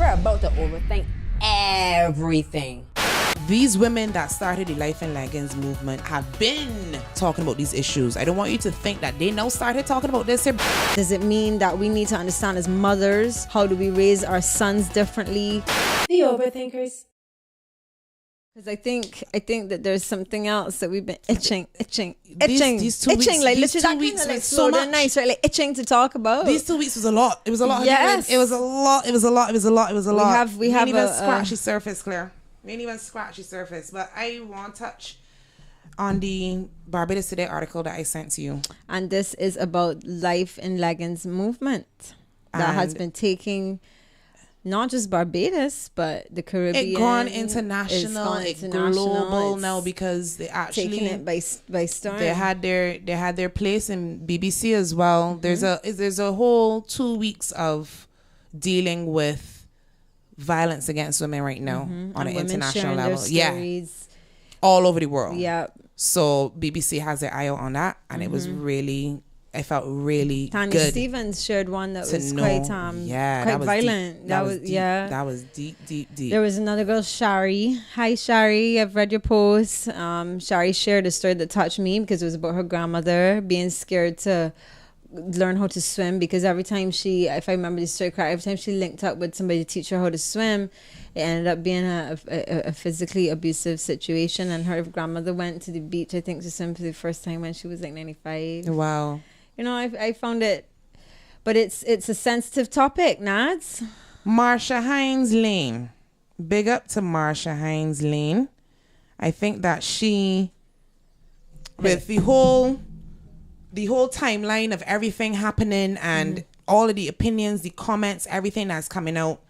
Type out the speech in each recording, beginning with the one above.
We're about to overthink everything. These women that started the Life in Leggings movement have been talking about these issues. I don't want you to think that they now started talking about this here. Does it mean that we need to understand as mothers, how do we raise our sons differently? The Overthinkers. Because I think that there's something else that we've been itching. These 2 weeks, like these literally 2 weeks like was so much. nice, right? Like itching to talk about. These 2 weeks was a lot. It was a lot. Yes. It was a lot. We have ain't even a scratch the surface, Claire. We ain't even scratch the surface. But I want to touch on the Barbados Today article that I sent to you. And this is about Life in Leggings movement that has been taking not just Barbados, but the Caribbean. It gone international. It's global now because they actually taking it by storm. They had their place in BBC as well. Mm-hmm. There's a whole 2 weeks of dealing with violence against women right now on an international level. Yeah, all over the world. Yeah. So BBC has their eye out on that, and it was really. I felt really Tanya good. Stevens shared one that was quite violent. That was That was deep. There was another girl, Shari. Hi, Shari. I've read your post. Shari shared a story that touched me because it was about her grandmother being scared to learn how to swim because every time if I remember the story correctly, every time she linked up with somebody to teach her how to swim, it ended up being a physically abusive situation. And her grandmother went to the beach, I think, to swim for the first time when she was like 95. Wow. You know, I found it, but it's a sensitive topic, Nads. Marsha Haynes Lane. Big up to Marsha Haynes Lane. I think that she, with the whole timeline of everything happening and all of the opinions, the comments, everything that's coming out,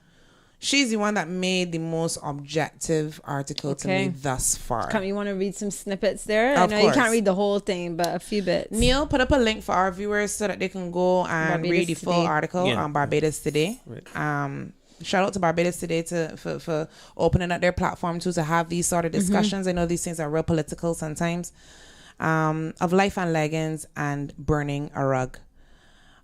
she's the one that made the most objective article to me thus far. You want to read some snippets there? I know you can't read the whole thing, but a few bits. Neil, put up a link for our viewers so that they can go and read the full article on Barbados Today. Right. Shout out to Barbados Today for opening up their platform to have these sort of discussions. I know these things are real political sometimes. Of Life and Leggings and Burning a Rug.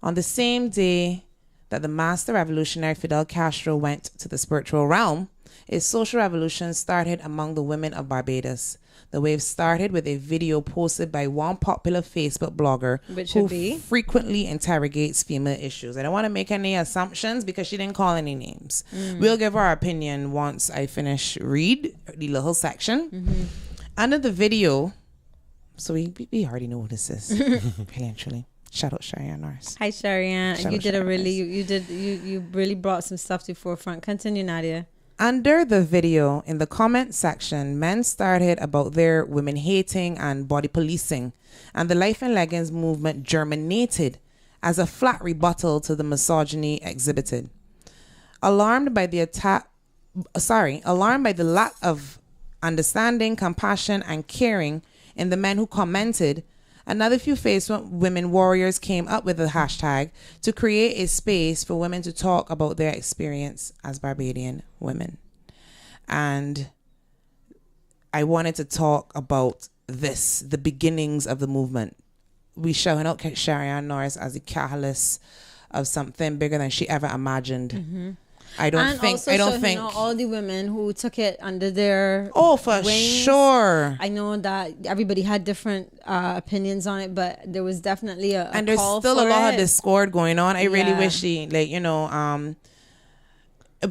On the same day that the master revolutionary Fidel Castro went to the spiritual realm, a social revolution started among the women of Barbados. The wave started with a video posted by one popular Facebook blogger who frequently interrogates female issues. I don't want to make any assumptions because she didn't call any names. We'll give our opinion once I finish read the little section. Under the video, so we already know what this is. Really and truly. Shout out Sharianne Norris. Hi Sharianne. You really brought some stuff to the forefront. Continue, Nadia. Under the video, in the comment section, men started about their women hating and body policing, and the Life in Leggings movement germinated as a flat rebuttal to the misogyny exhibited. Alarmed by the lack of understanding, compassion, and caring in the men who commented, another few Facebook women warriors came up with a hashtag to create a space for women to talk about their experience as Barbadian women. And I wanted to talk about this, the beginnings of the movement. We shouting out Sharianne Norris as the catalyst of something bigger than she ever imagined. I don't think all the women who took it under their wings. Sure. I know that everybody had different opinions on it, but there was definitely and there's still a lot of discord going on. I really wish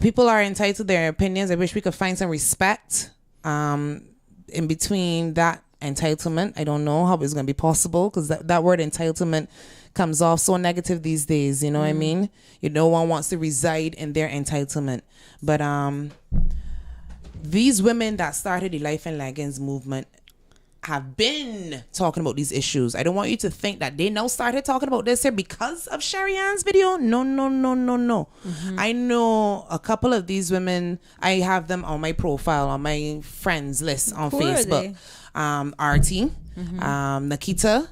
people are entitled to their opinions. I wish we could find some respect in between that entitlement. I don't know how it's going to be possible because that word entitlement comes off so negative these days, you know what I mean? No one wants to reside in their entitlement. But these women that started the Life in Leggings movement have been talking about these issues. I don't want you to think that they now started talking about this here because of Sharianne's video. No. I know a couple of these women. I have them on my profile, on my friends list on Facebook. RT, Nikita,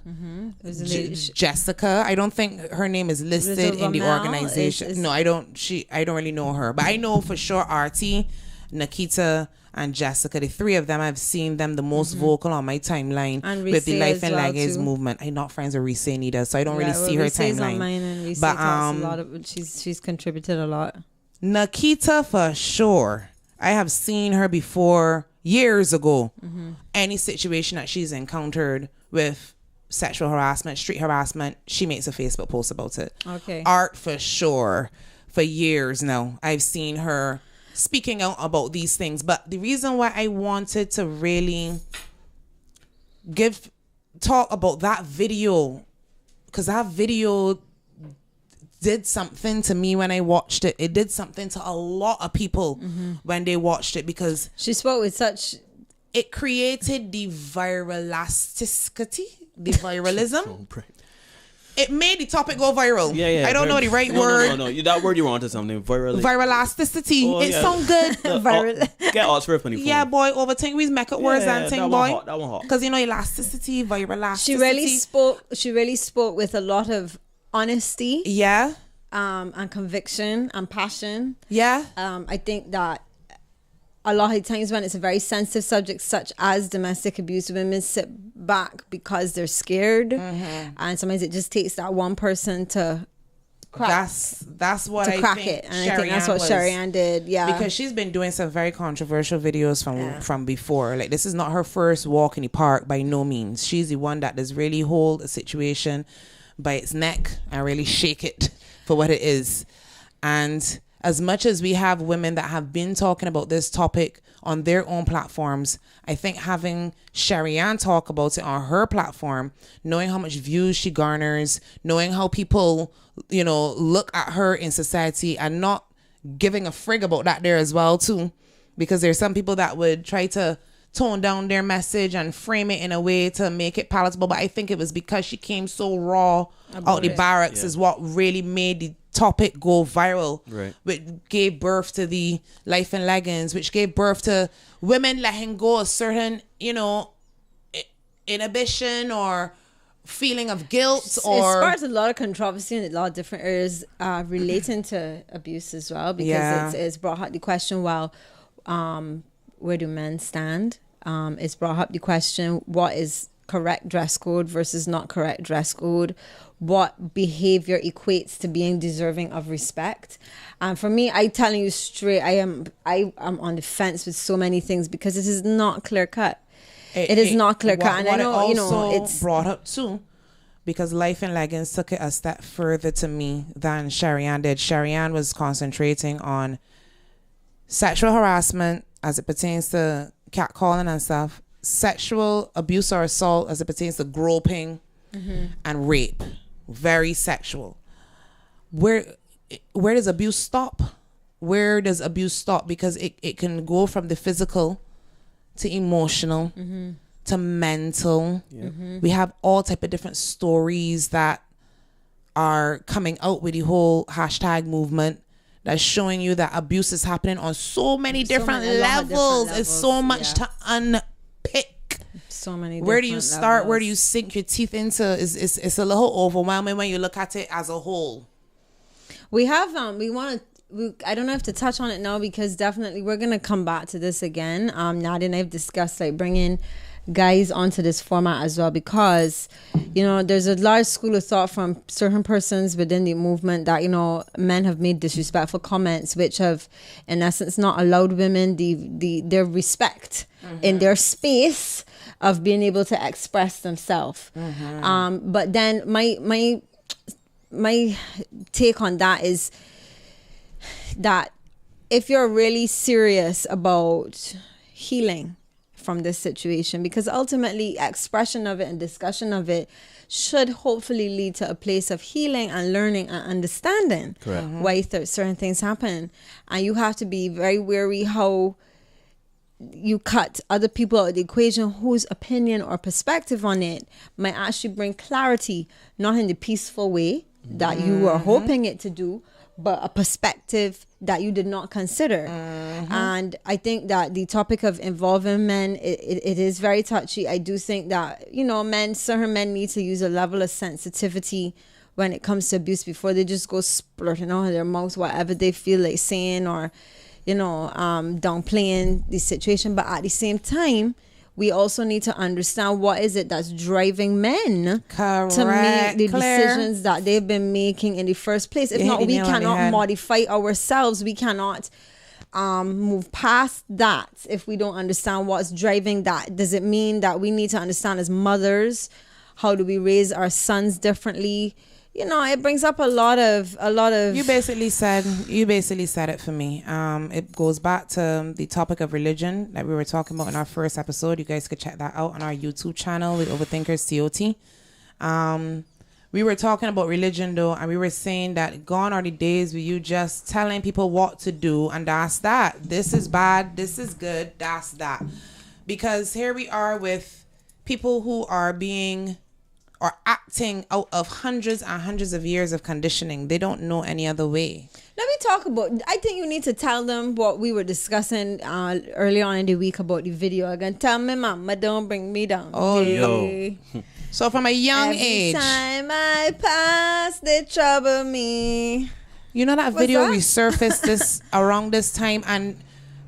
Jessica. I don't think her name is listed in the organization. No, I don't really know her, but I know for sure RT, Nikita, and Jessica. The three of them, I've seen them the most vocal on my timeline with the Life and Leggings movement. I'm not friends with Reese neither, so I don't really see her timeline. On mine, and Reese talks a lot of, she's contributed a lot. Nikita for sure. I have seen her before years ago. Any situation that she's encountered with sexual harassment, street harassment, she makes a Facebook post about it. Okay. Art for sure. For years now, I've seen her speaking out about these things. But the reason why I wanted to really talk about that video, because that video did something to me when I watched it. It did something to a lot of people when they watched it, because she spoke with such... It created the viralisticity, the viralism. It made the topic go viral. Yeah. I don't know the right word. No. That word you were onto something. Viralasticity. Oh, it sound good. Get Oxford funny. Yeah, boy. Overthink. We make up words and thing, boy. That one hot. Because elasticity, viralasticity. She really spoke with a lot of honesty. Yeah. And conviction and passion. Yeah. I think that a lot of times when it's a very sensitive subject such as domestic abuse, women sit back because they're scared, and sometimes it just takes that one person to crack. That's what I crack think it, and I think that's what Sherry-Ann did. Yeah, because she's been doing some very controversial videos from before. Like, this is not her first walk in the park by no means. She's the one that does really hold a situation by its neck and really shake it for what it is. And as much as we have women that have been talking about this topic on their own platforms, I think having Sherry-Ann talk about it on her platform, knowing how much views she garners, knowing how people, look at her in society, and not giving a frig about that there as well too, because there's some people that would try to tone down their message and frame it in a way to make it palatable. But I think it was because she came so raw out the barracks is what really made the topic go viral, which gave birth to the Life in Leggings, which gave birth to women letting go a certain, inhibition or feeling of guilt. Or it sparks a lot of controversy in a lot of different areas relating to abuse as well, because it's brought up the question, well, where do men stand? It's brought up the question, what is correct dress code versus not correct dress code? What behavior equates to being deserving of respect? And for me, I telling you straight, I am on the fence with so many things, because it is not clear cut. It is not clear cut, and I know it's brought up too, because Life in Leggings took it a step further to me than Sherry-Ann did. Sherry-Ann was concentrating on sexual harassment as it pertains to catcalling and stuff, sexual abuse or assault as it pertains to groping and rape. Very sexual. Where does abuse stop? Where does abuse stop? Because it can go from the physical to emotional to mental. We have all type of different stories that are coming out with the whole hashtag movement, that's showing you that abuse is happening on so many different levels. It's so much to unpick. So many. Where do you start? Levels. Where do you sink your teeth into? It's a little overwhelming when you look at it as a whole. We have I don't have to touch on it now, because definitely we're gonna come back to this again. Nadia and I have discussed bringing guys onto this format as well, because there's a large school of thought from certain persons within the movement that men have made disrespectful comments which have in essence not allowed women their respect in their space of being able to express themselves. But then my take on that is that if you're really serious about healing from this situation, because ultimately expression of it and discussion of it should hopefully lead to a place of healing and learning and understanding why certain things happen. And you have to be very wary how you cut other people out of the equation whose opinion or perspective on it might actually bring clarity, not in the peaceful way that you were hoping it to do, but a perspective that you did not consider. And I think that the topic of involving men, it is very touchy. I do think that, certain men need to use a level of sensitivity when it comes to abuse before they just go splurting out of their mouths whatever they feel like saying, or, downplaying the situation. But at the same time, we also need to understand what is it that's driving men Correct, to make the Claire. decisions that they've been making in the first place. If You not, hit the we nail on the cannot head. modify ourselves. We cannot move past that if we don't understand what's driving that. Does it mean that we need to understand as mothers, how do we raise our sons differently? You know, it brings up a lot of. You basically said it for me. It goes back to the topic of religion that we were talking about in our first episode. You guys could check that out on our YouTube channel with Overthinkers TOT. We were talking about religion though, and we were saying that gone are the days where you just telling people what to do, and that's that. This is bad, this is good, that's that. Because here we are with people who are being or acting out of hundreds and hundreds of years of conditioning. They don't know any other way. Let me talk about, I think you need to tell them what we were discussing early on in the week about the video again. Tell me, mama, don't bring me down. Oh, Hey. So from a young Every age, time I pass, they trouble me. you know that What's video that? resurfaced this around this time, and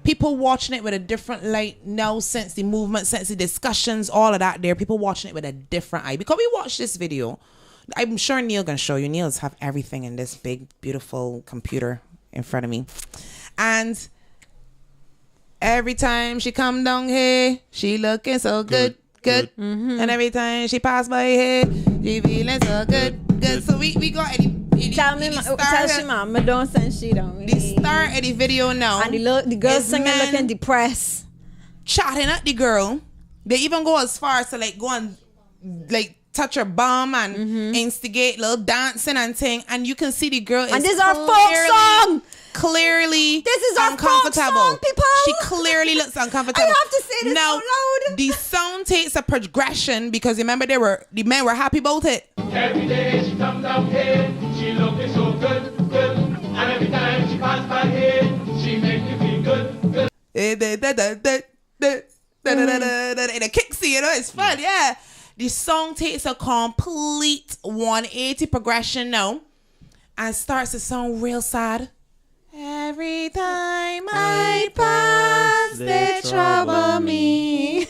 people watching it with a different light now since the movement, since the discussions, all of that there. People watching it with a different eye. Because we watched this video. I'm sure Neil gonna show you. Neil's have everything in this big, beautiful computer in front of me. And every time she come down here, she looking so good. Mm-hmm. And every time she pass by here, she feeling so good. So we got Tell she mama, don't send she don't. the start of the video now. And the girl is singing men looking depressed. chatting at the girl. They even go as far as to like go and like touch her bum and instigate little dancing and thing. And you can see the girl is And this is our folk song. Clearly This is our folk uncomfortable. song, people. She clearly looks uncomfortable. I have to say this now, out loud. The sound takes a progression because remember the men were happy about it. Every day she comes out here, she looking so good, good. And every time she pass by here, she make me feel good, good. And it kicks you know, it's fun, yeah. The song takes a complete 180 progression now and starts to sound real sad. Every time I pass, they trouble me.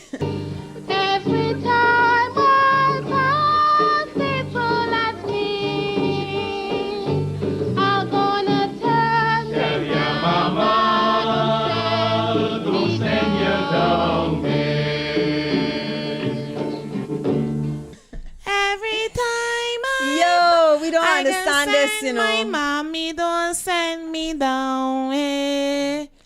Every time I pass, they pull at me. I'm gonna turn Tell your mama, don't send you down Every time We don't understand this, you my know. mommy don't send me down.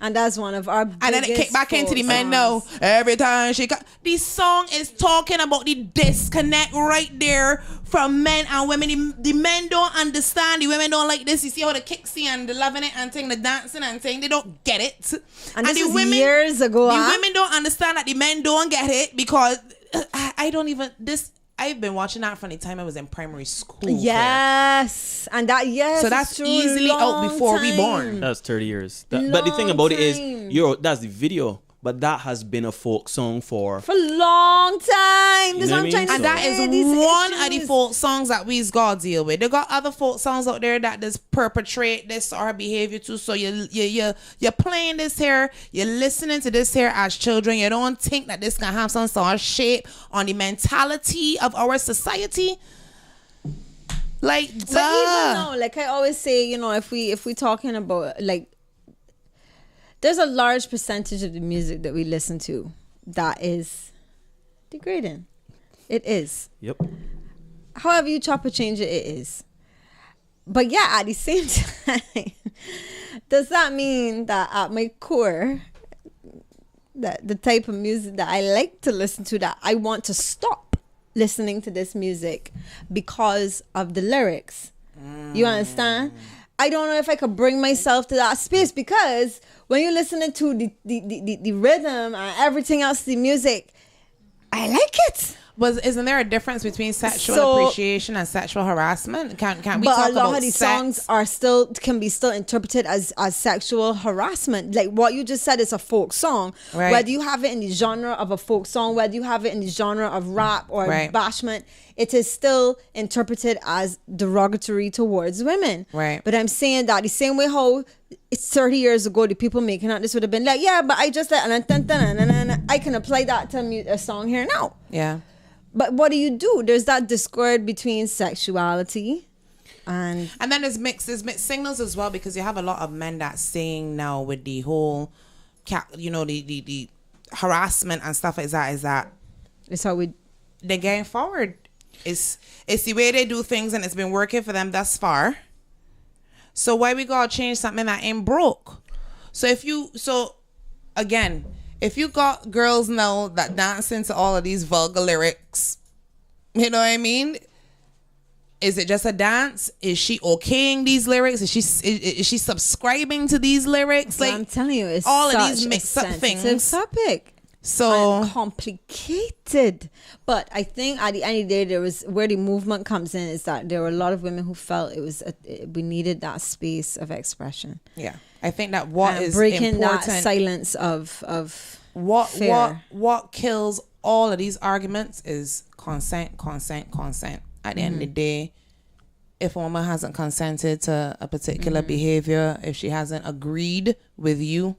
And that's one of our biggest And then it kicked back into the folk men now. songs. Every time she got this song is talking about the disconnect right there from men and women. The men don't understand. The women don't like this. You see how the kicksy and the loving it and thing, the dancing and thing, they don't get it. And this the is years ago, The huh? women don't understand that the men don't get it because I've been watching that from the time I was in primary school. Yes. And that, yes. So it's that's true, easily out long before we time. born. That's 30 years. But the thing about it is, time. that's the video. But that has been a folk song for... For a long time. This is know what I'm what I trying to mean? And that say. is These one of the issues. folk songs that we's got to deal with. They got other folk songs out there that just perpetrate this sort of behavior too. So you're playing this here, you're listening to this here as children. You don't think that this can have some sort of shape on the mentality of our society. Like, But even duh. though, like I always say, you know, if we talking about like, there's a large percentage of the music that we listen to that is degrading. It is. Yep. However you chop or change it, it is. But yeah, at the same time, does that mean that at my core, that the type of music that I like to listen to, that I want to stop listening to this music because of the lyrics? You understand? I don't know if I could bring myself to that space, because when you're listening to the rhythm and everything else, the music, I like it. Isn't there a difference between sexual So- appreciation and sexual harassment? Can we But talk a lot about of these sex? songs can be still interpreted as sexual harassment. Like what you just said is a folk song. Right. Whether you have it in the genre of a folk song, whether you have it in the genre of rap or Right. bashment, it is still interpreted as derogatory towards women. Right. But I'm saying that the same way how it's 30 years ago, the people making that this would have been like, yeah, but I just like, and I can apply that to a song here now. Yeah. But what do? There's that discord between sexuality and then there's mixed signals as well, because you have a lot of men that saying now with the whole, the harassment and stuff like that, is that it's how they're getting forward. It's the way they do things, and it's been working for them thus far. So why we gotta change something that ain't broke? So if you got girls now that dancing to all of these vulgar lyrics, you know what I mean? Is it just a dance? Is she okaying these lyrics? Is she subscribing to these lyrics? Like, I'm telling you, it's all such of these mixed up things. Topic. So complicated. But I think at the end of the day, there was where the movement comes in is that there were a lot of women who felt we needed that space of expression. Yeah, I think that what is breaking important, that silence of what kills all of these arguments is consent. At the end of the day, if a woman hasn't consented to a particular behavior, if she hasn't agreed with you,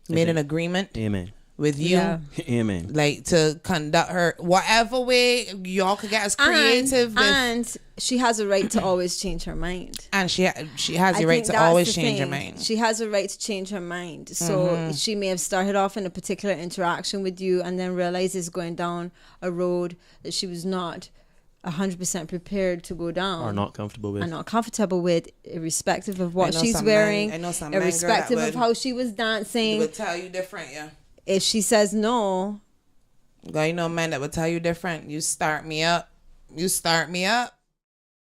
made an agreement, amen, with you, amen, like to conduct her whatever way, y'all could get as creative, and she has a right to always change her mind, and she has the right to always change her mind. She has a right to change her mind. So she may have started off in a particular interaction with you and then realizes going down a road that she was not 100% prepared to go down, or not comfortable with, irrespective of what she's wearing, irrespective of how she was dancing. They would tell you different, yeah. If she says no, man that would tell you different. You start me up.